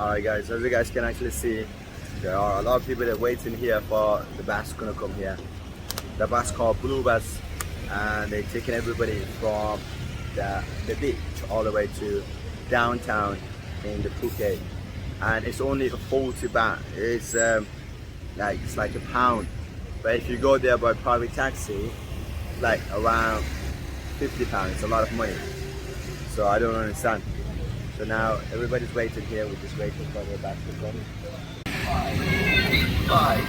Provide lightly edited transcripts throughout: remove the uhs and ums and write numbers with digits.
Alright guys, as you guys can actually see, there are a lot of people that are waiting here for the bus gonna come here. The bus called Blue Bus, and they're taking everybody from the beach all the way to downtown in the Phuket. And it's only a 40 baht. It's like a pound. But if you go there by private taxi, like around 50 pounds. It's a lot of money. So I don't understand. So now everybody's waiting here. We're just waiting for the bus to come. Bye.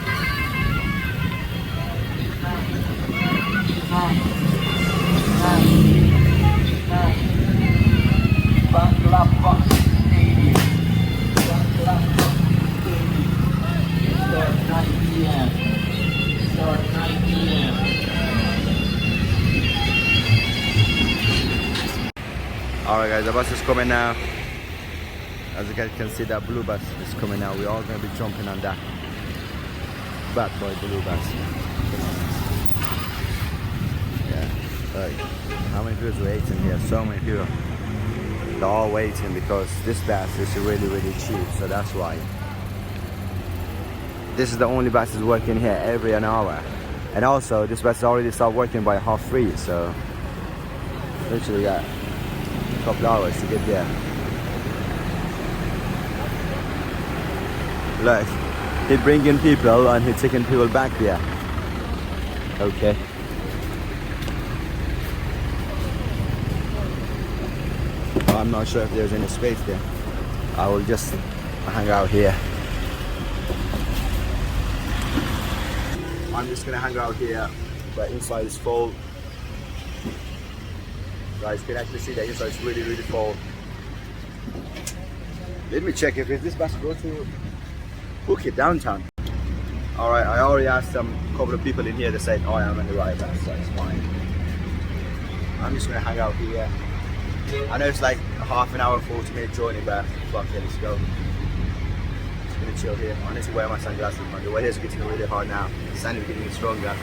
Alright guys, the bus is coming now. As you guys can see, that blue bus is coming now. We're all going to be jumping on that bad boy blue bus. Yeah, look, how many people are waiting here? So many people. They're all waiting because this bus is really cheap, so that's why. This is the only bus that's working here every an hour. And also, this bus already started working by 3:30, so literally got a couple hours to get there. Look, he's bringing people and he's taking people back there. Okay. I'm not sure if there's any space there. I will just hang out here. I'm just gonna hang out here, but inside is full. Guys, you can actually see that inside is really full. Let me check if this bus goes to Phuket downtown. Alright, I already asked a couple of people in here. They said, oh, I'm on the right bus, so it's fine. I'm just gonna hang out here. I know it's like a half an hour, 40-minute journey, but fuck it, let's go. Just gonna chill here. I need to wear my sunglasses, man. The weather's getting really hot now. The sun is getting stronger.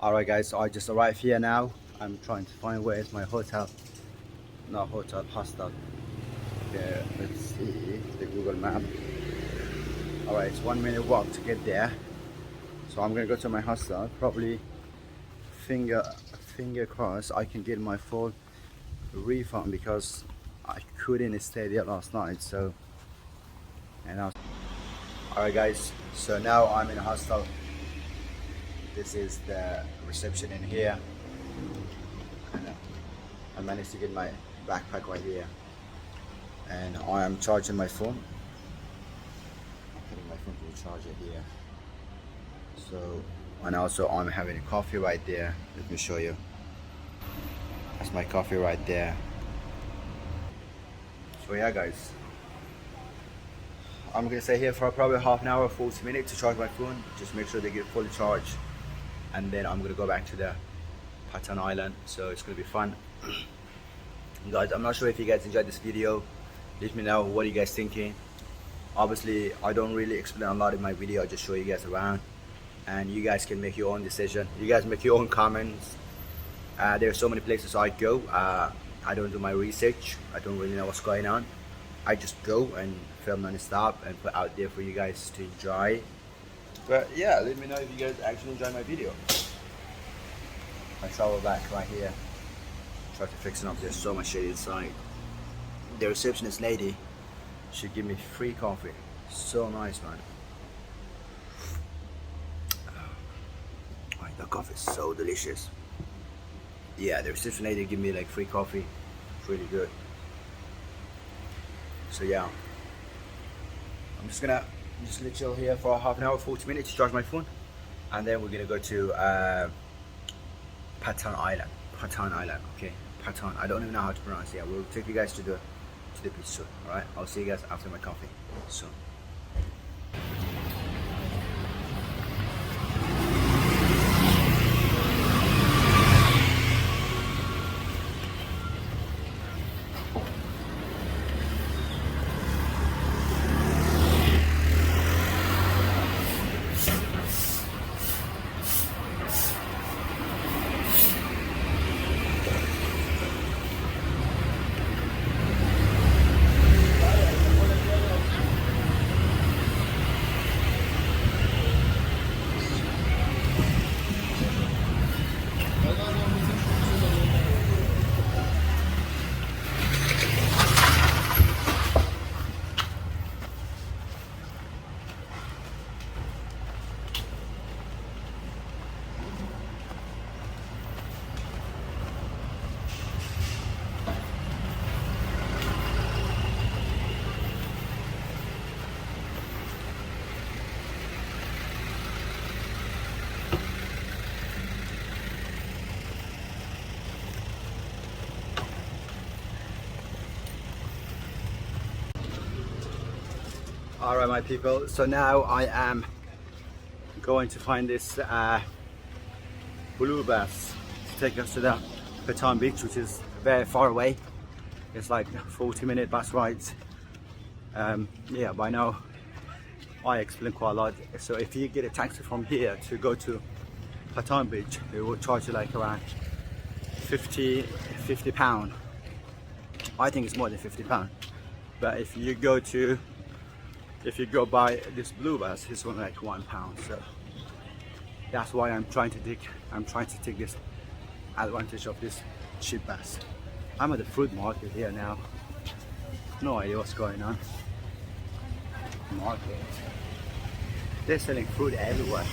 Alright guys, so I just arrived here now. I'm trying to find where is my hotel. Not hotel, hostel. Okay, let's see the Google map. Alright, it's 1 minute walk to get there. So I'm gonna go to my hostel. Probably finger crossed I can get my full refund because I couldn't stay there last night. So alright guys, so now I'm in a hostel. This is the reception in here. And I managed to get my backpack right here. And I am charging my phone. I'm putting my phone to the charger here. So, and also I'm having a coffee right there. Let me show you. That's my coffee right there. So yeah guys, I'm gonna stay here for probably half an hour, 40 minutes to charge my phone. Just make sure they get fully charged. And then I'm gonna go back to the Patan Island. So it's gonna be fun. Guys, I'm not sure if you guys enjoyed this video. Let me know what you guys thinking. Obviously, I don't really explain a lot in my video. I just show you guys around. And you guys can make your own decision. You guys make your own comments. There are so many places I go. I don't do my research. I don't really know what's going on. I just go and film non-stop and put out there for you guys to enjoy. But yeah, let me know if you guys actually enjoy my video. I travel back right here. Try to fix it up. There's so much shit inside. The receptionist lady, she give me free coffee. So nice, man. Oh, the coffee is so delicious. Yeah, the reception lady give me like free coffee. It's really good. So yeah, I'm just gonna chill here for half an hour, 40 minutes to charge my phone, and then we're gonna go to Patan Island. Patan Island, okay. Patan. I don't even know how to pronounce it. Yeah, we'll take you guys to the beach soon. All right. I'll see you guys after my coffee soon. Alright my people, so now I am going to find this blue bus to take us to the Patan beach, which is very far away. It's like 40-minute bus rides. Yeah, by now I explained quite a lot. So if you get a taxi from here to go to Patan beach, it will charge you like around 50 pound. I think it's more than 50 pound. But if you go by this blue bus, it's only like £1. So that's why I'm trying to take this advantage of this cheap bus. I'm at the fruit market here now. No idea what's going on. Market. They're selling fruit everywhere.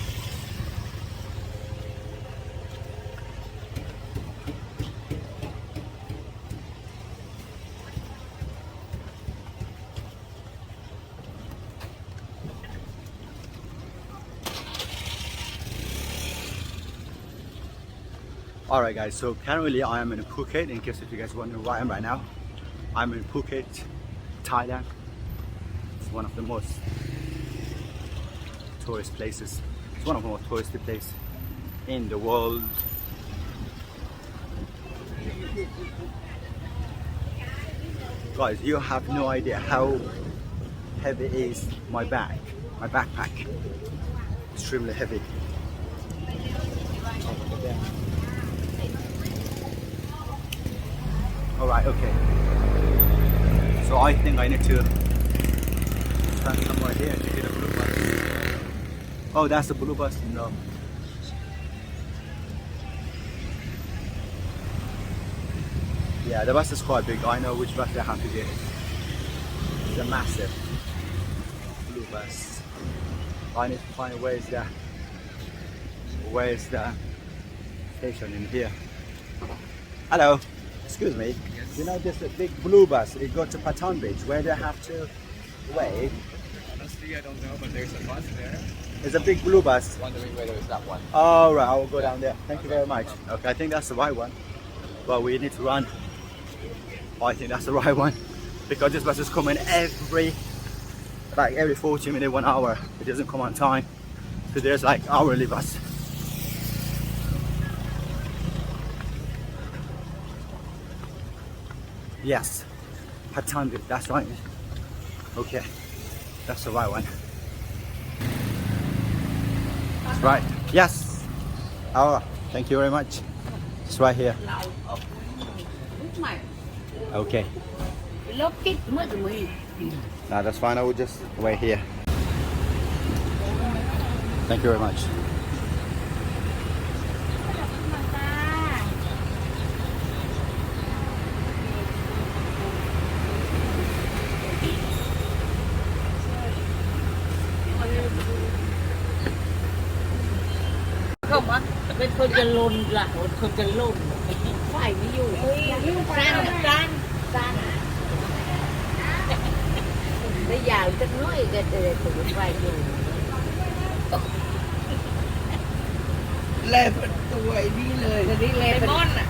Alright guys, so currently I am in Phuket, in case if you guys wondering where I am right now. I'm in Phuket, Thailand. It's one of the most tourist places. It's one of the most touristy places in the world. Guys, you have no idea how heavy is my backpack. Extremely heavy. All right, okay. So I think I need to stand somewhere here to get a blue bus. Oh, that's the blue bus? No. Yeah, the bus is quite big. I know which bus I have to get. It's a massive blue bus. I need to find where is the station in here. Hello, excuse me. Yes. You know this big blue bus, it goes to Patan Beach. Where do I have to wait? Honestly, I don't know, but there's a bus there. It's a big blue bus. Wondering whether it's that one. All right, I will go down there. Thank you very much. Okay, I think that's the right one. But we need to run. I think that's the right one because this bus is coming every 40 minutes, 1 hour. It doesn't come on time. So there's like hourly bus. Yes, Patan Beach, that's right. Okay, that's the right one. That's right. Yes. Oh, thank you very much. It's right here. Okay. No, that's fine. I will just wait here. Thank you very much. Không á, bênคนจะลนล่ะคนจะลนไฟไม่อยู่สร้างไม่ยาวจังน้อยก็จะได้ถูกไฟอยู่เล่เป็นตัวไอ้นี่เลยตัวนี้เล่เป็นมอนอ่ะ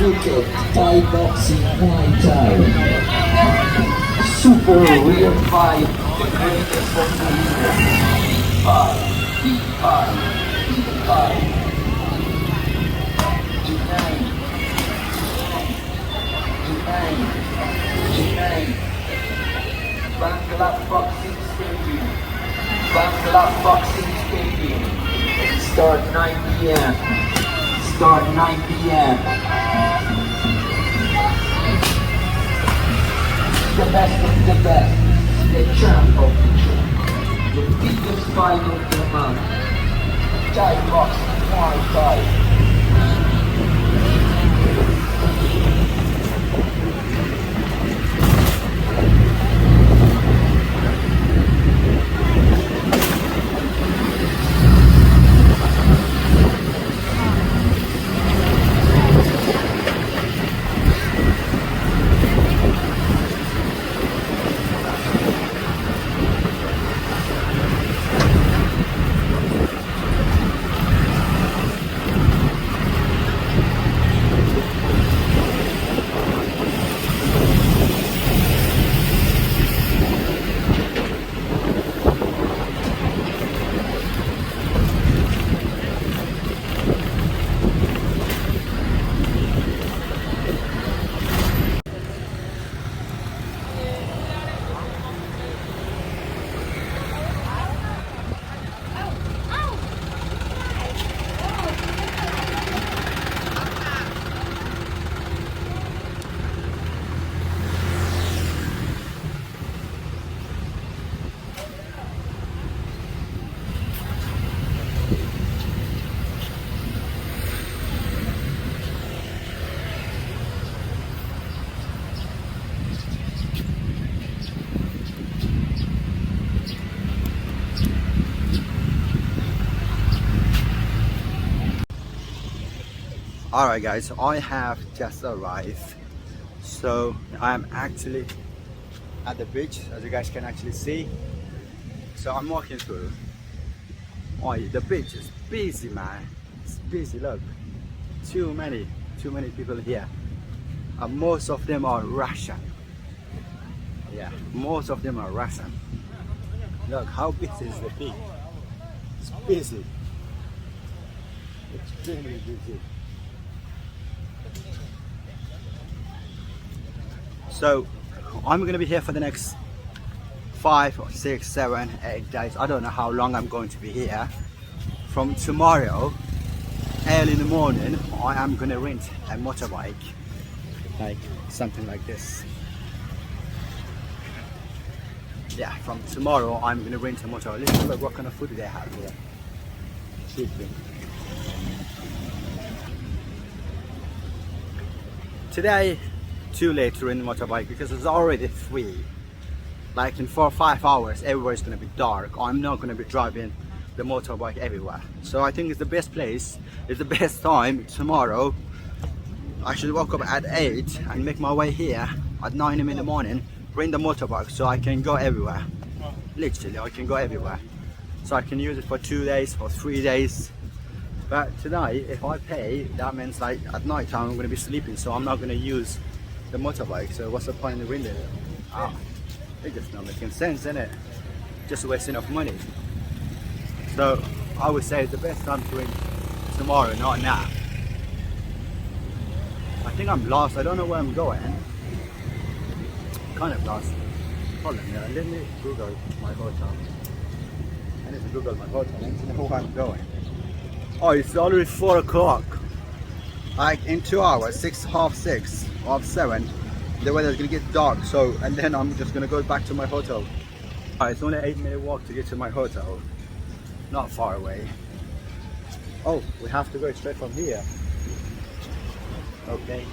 ภูเก็ตไฟบอกสีควายใจ Super real vibe, the greatest of the year. Deep vibe, deep vibe. Tonight, tonight, Bangla Boxing Stadium. Bangla Boxing Stadium. Start 9 p.m. Start 9 p.m. The best of the best. The champ of the champ. The biggest fight of the month. Thai boxing Muay Thai. Alright guys, I have just arrived. So I'm actually at the beach, as you guys can actually see. So I'm walking through. Oh, the beach is busy, man. It's busy, look. Too many people here. And most of them are Russian. Yeah, most of them are Russian. Look how busy is the beach. It's busy. Extremely busy. So I'm gonna be here for the next 5 or 6, 7, 8 days. I don't know how long I'm going to be here. From tomorrow, early in the morning, I am gonna rent a motorbike, like something like this. Yeah, from tomorrow I'm gonna rent a motorbike. Let's look what kind of food they have here. Chicken. Today, too late to rent a motorbike because it's already 3. Like in 4 or 5 hours, everywhere's gonna be dark. I'm not gonna be driving the motorbike everywhere. So I think it's the best place, it's the best time tomorrow. I should wake up at 8 and make my way here at 9 in the morning, rent the motorbike so I can go everywhere. Literally, I can go everywhere. So I can use it for 2 days or 3 days. But tonight, if I pay, that means like at night time I'm gonna be sleeping, so I'm not gonna use the motorbike. So what's the point in renting it? It just not making sense, isn't it? Just wasting of money. So I would say it's the best time to rent tomorrow, not now. I think I'm lost. I don't know where I'm going. Kind of lost. Hold on, let me Google my hotel. I need to Google my hotel. I need to know where I'm going. Oh, it's already 4 o'clock. Like in 2 hours, 6, half 6, half 7, the weather's gonna get dark. So, and then I'm just gonna go back to my hotel. It's only 8-minute walk to get to my hotel. Not far away. Oh, we have to go straight from here. Okay.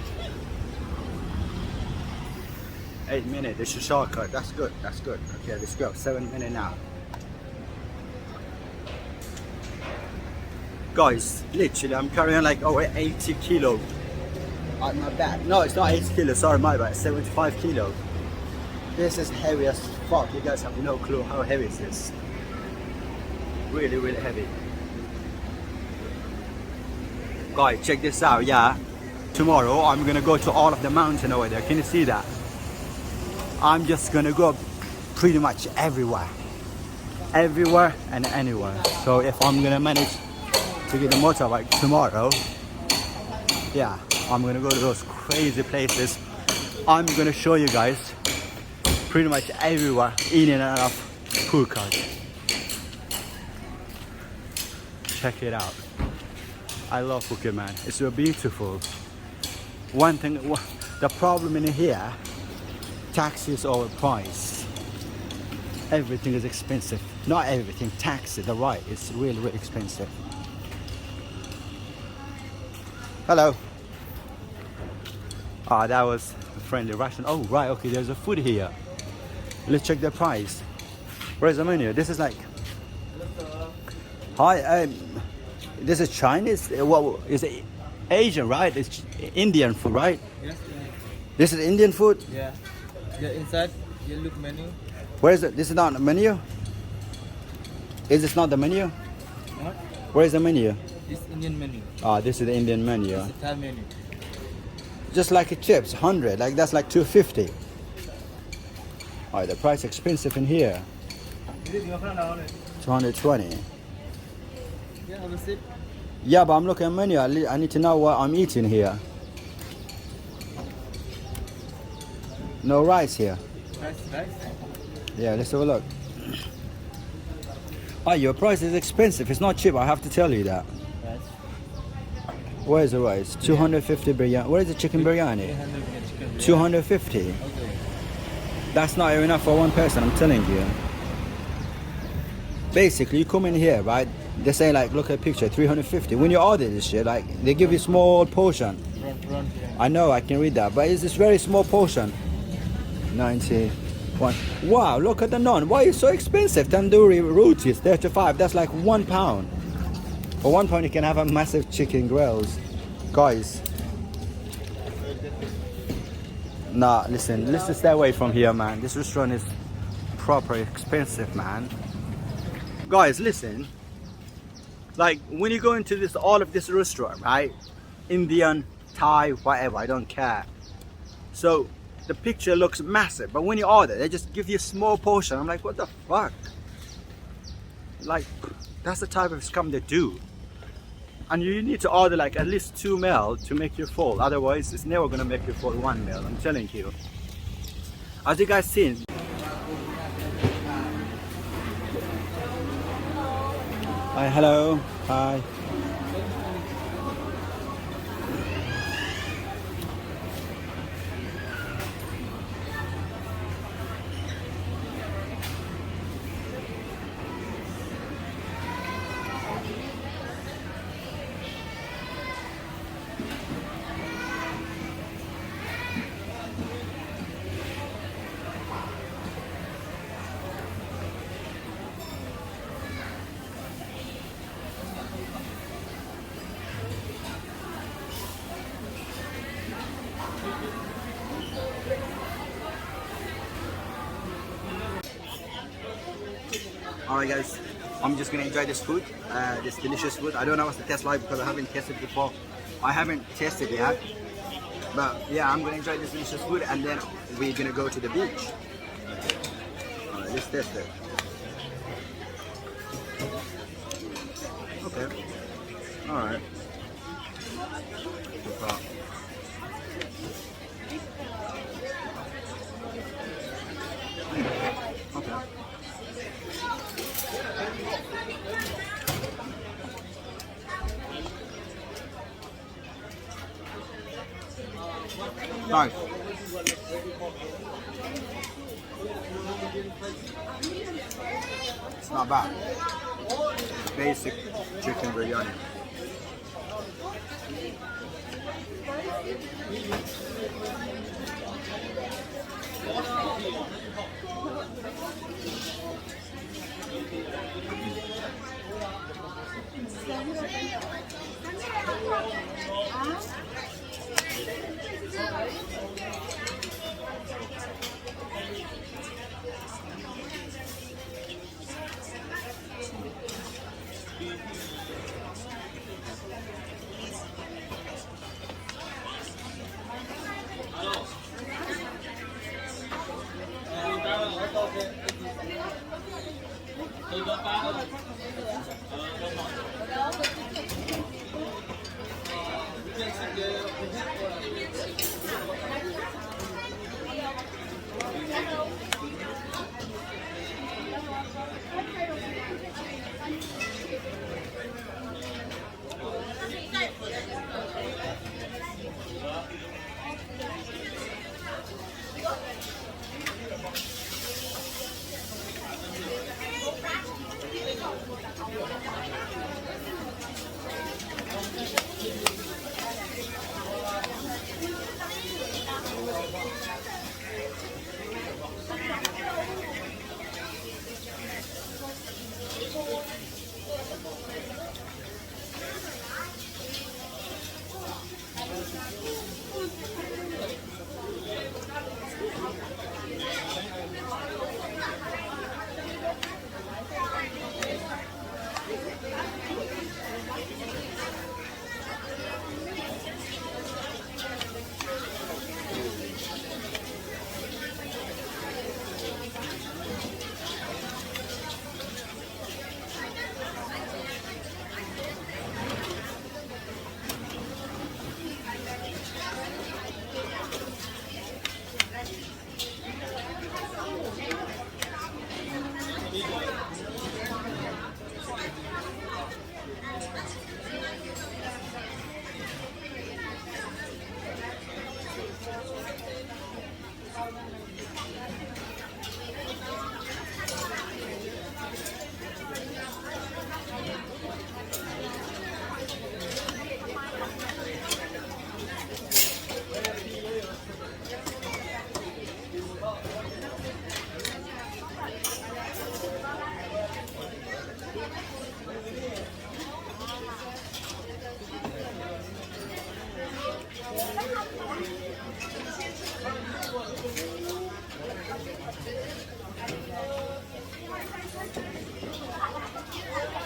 8 minutes. It's a shortcut. That's good. That's good. Okay, let's go. 7 minutes now. Guys, literally, I'm carrying like over 80 kilo on my back. No, it's not 80 kilo. Sorry, my bad. 75 kilo. This is heavy as fuck. You guys have no clue how heavy this is. Really, really heavy. Guys, check this out. Yeah, tomorrow I'm gonna go to all of the mountain over there. Can you see that? I'm just gonna go pretty much everywhere and anywhere. So if I'm gonna manage to get the motorbike tomorrow, yeah, I'm gonna go to those crazy places. I'm gonna show you guys pretty much everywhere in and out of Phuket. Check it out. I love Phuket, man. It's so beautiful. One thing, the problem in here, taxis overpriced. Everything is expensive. Not everything, taxi, the ride is really, really expensive. Hello. Ah, that was a friendly Russian. Oh, right, okay, there's a food here. Let's check the price. Where's the menu? This is like... Hi, this is Chinese? What is it? Asian, right? It's Indian food, right? Yes. This is Indian food? Yeah. Yeah, inside, you look menu. Where is it? This is not the menu? Is this not the menu? What? Where is the menu? This Indian menu. Ah, this is the Indian menu. This is Thai menu. Just like a chips, 100, like that's like 250. Oh, the price expensive in here. 220. Yeah, have a sip. Yeah, but I'm looking at menu. I need to know what I'm eating here. No rice here. Rice. Yeah, let's have a look. Oh, your price is expensive. It's not cheap. I have to tell you that. Rice. Where is the rice? 250 biryani. Where is the chicken biryani? 250. Okay. That's not enough for one person, I'm telling you. Basically, you come in here, right? They say like, look at the picture, 350. When you order this shit, like, they give you small portion. Run. I know, I can read that, but it's this very small portion. 91. Wow, look at the naan. Why is it so expensive? Tandoori roti is 35. That's like £1. For £1 you can have a massive chicken grills. Guys. Nah, listen, let's just stay away from here, man. This restaurant is proper expensive, man. Guys, listen. Like, when you go into this, all of this restaurant, right? Indian, Thai, whatever, I don't care. So, the picture looks massive, but when you order, they just give you a small portion. I'm like, what the fuck? Like, that's the type of scam they do. And you need to order like at least 2 meal to make you full. Otherwise, it's never gonna make you full 1 meal. I'm telling you. As you guys seen. Hi, hello. Hi. Alright guys, I'm just gonna enjoy this food, this delicious food. I don't know what's the taste like because I haven't tasted before. I haven't tasted yet. But yeah, I'm gonna enjoy this delicious food and then we're gonna go to the beach. Alright, let's test it. Okay. Alright. Okay. Nice. It's not bad. Basic chicken biryani.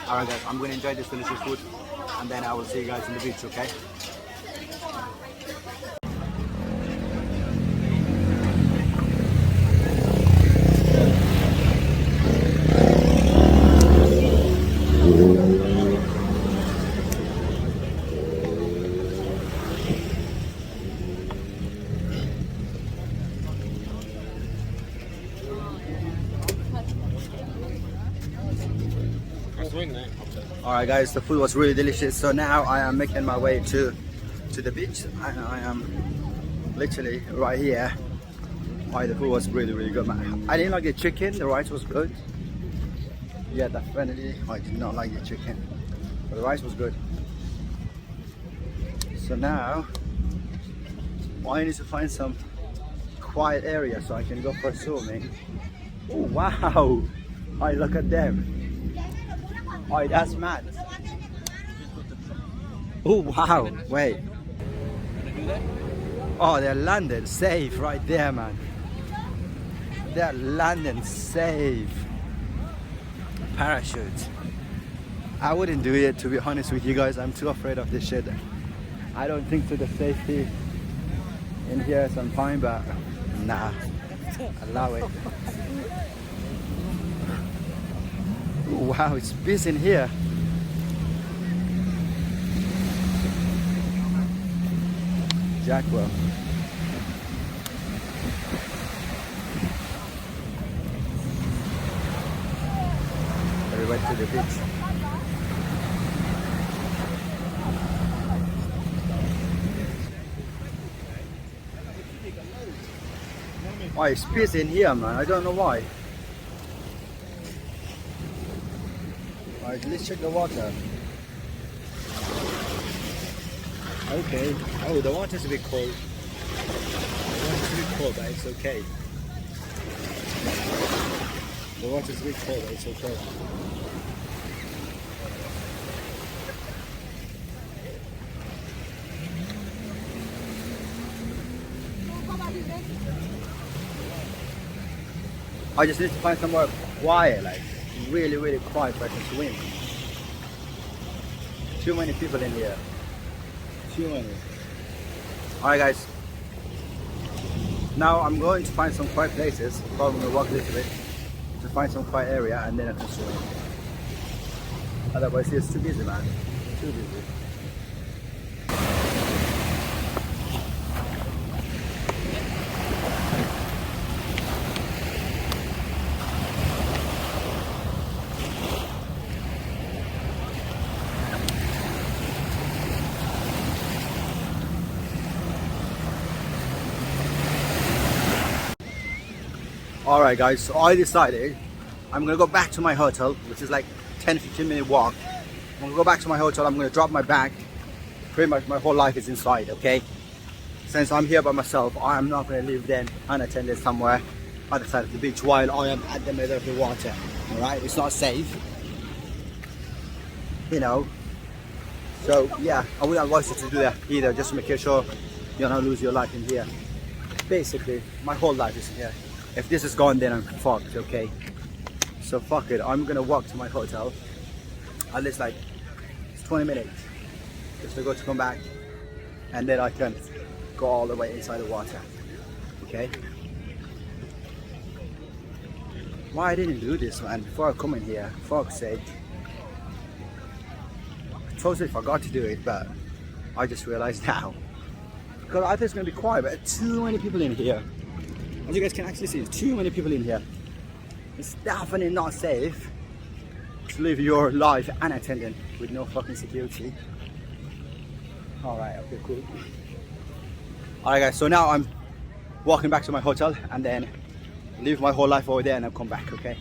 Alright guys, I'm going to enjoy this delicious food and then I will see you guys on the beach, okay? Alright guys, the food was really delicious. So now I am making my way to the beach. I am literally right here. Why the food was really good, man. I didn't like the chicken, the rice was good. Yeah, definitely I did not like the chicken, but the rice was good. So now I need to find some quiet area so I can go for swimming. Oh wow! Alright, look at them. Oh, that's mad. Oh wow, wait. Oh, they're landed safe right there, man. They're landing safe. Parachute. I wouldn't do it, to be honest with you guys. I'm too afraid of this shit. I don't think to the safety in here is I'm fine, but nah, allow it. Wow, it's busy in here. Jackwell. We went to the beach. Oh, it's busy in here, man. I don't know why. Alright, let's check the water. Okay. Oh, the water's a bit cold. The water's a bit cold, but it's okay. The water's a bit cold, but it's okay. I just need to find somewhere quiet, like really quiet so I can swim. Too many people in here. Too many. Alright guys. Now I'm going to find some quiet places. Probably gonna walk a little bit to find some quiet area and then I can swim. Otherwise it's too busy, man. Too busy. Alright guys, so I decided I'm gonna go back to my hotel, which is like 10-15 minute walk. I'm gonna go back to my hotel, I'm gonna drop my bag. Pretty much my whole life is inside, okay? Since I'm here by myself, I'm not gonna leave then unattended somewhere other side of the beach while I am at the middle of the water. Alright, it's not safe. You know. So yeah, I wouldn't advise you to do that either, just to make sure you don't lose your life in here. Basically, my whole life is here. If this is gone, then I'm fucked, okay? So fuck it, I'm gonna walk to my hotel. At least like, it's 20 minutes. Just to go to come back. And then I can go all the way inside the water. Okay? Why I didn't do this, man, before I come in here, fuck's sake. I totally forgot to do it, but I just realized now. Because I thought it's gonna be quiet, but too many people in here. As you guys can actually see, too many people in here. It's definitely not safe to live your life unattended with no fucking security. Alright, okay, cool. Alright guys, so now I'm walking back to my hotel and then leave my whole life over there and I'll come back, okay?